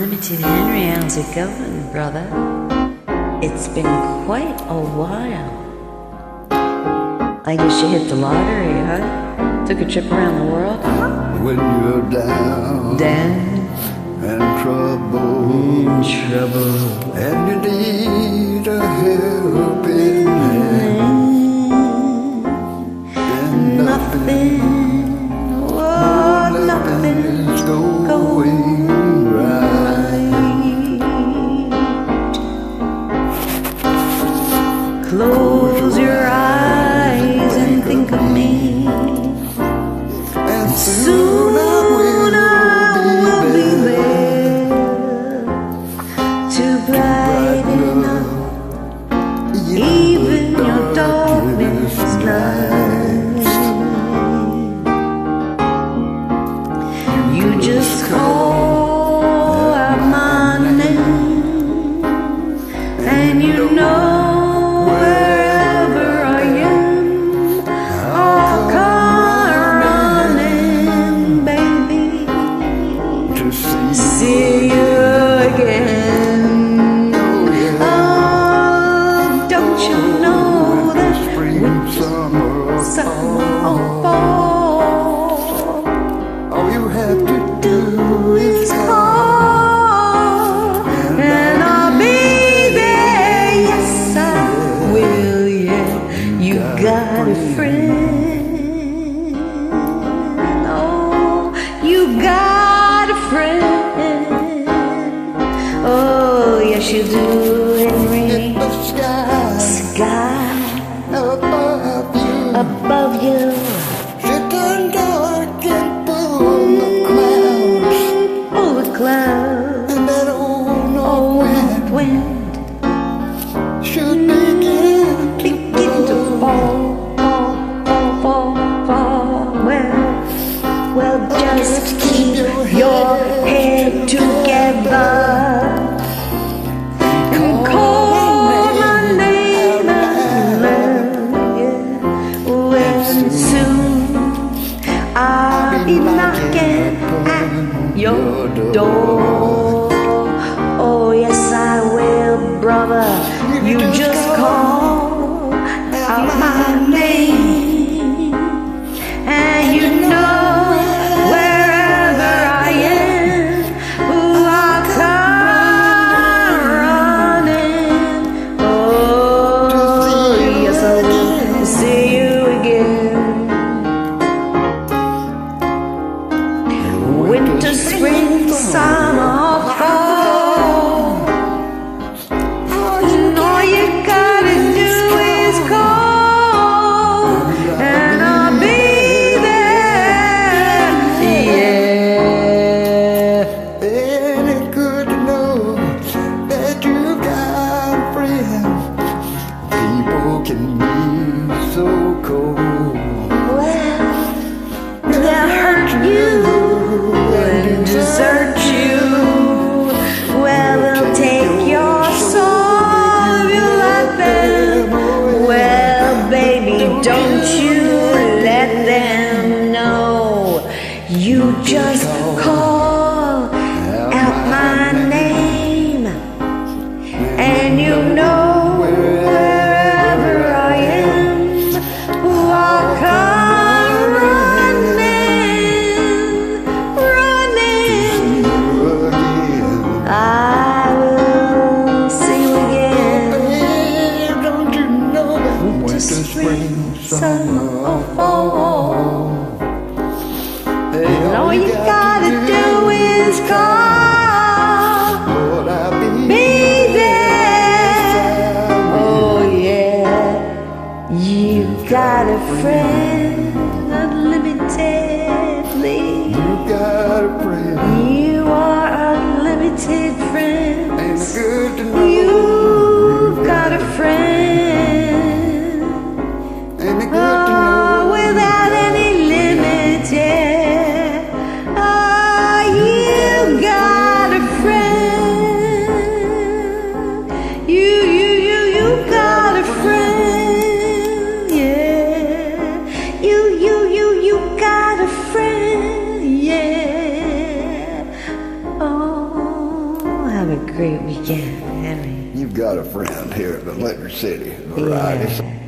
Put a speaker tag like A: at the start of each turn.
A: Unlimited Henry, how's it going, brother? It's been quite a while. I guess you hit the lottery, huh? Took a trip around the world?
B: When you're down and trouble, and you need a helping hand, and nothing is going right.
A: Close your eyes and think of me,
B: and soon I will be there
A: to brighten up even your darkness night. You just call out my name, and you know wherever I am, I'll come running, baby,
B: to
A: see you again. Oh, don't you know that
B: spring, summer,
A: summer or fall,
B: all you have to do is
A: call, and I'll be there. Yes, I will. Yeah, you got a friend. Oh, you got a friend. Oh, yes, you do, Henry.
B: the sky above you.
A: Above you,
B: Sitting dark and full of clouds,
A: all the clouds,
B: and that old north
A: north
B: wind
A: wind
B: should begin
A: begin to fall, fall, fall, fall. Well, just keep your head together and call my name out loud. Yeah. Well, soon I'll be knocking at your door. Oh, yes, I will, brother. You just call out my name, and you know wherever I am, ooh, I'll come running. Oh, yes, I will see you again. Winter, spring, summer, fall, and all you gotta do is call, and I'll be there. Yeah.
B: Ain't it good to know that you got friends? People can be so cold.
A: Well, they'll hurt you and desert you. Well, they'll take your soul if you let them. Well, baby, don't you let them know. You just call out a great weekend, Henry.
B: You've got a friend here at the Liquor City Variety.
A: Yeah.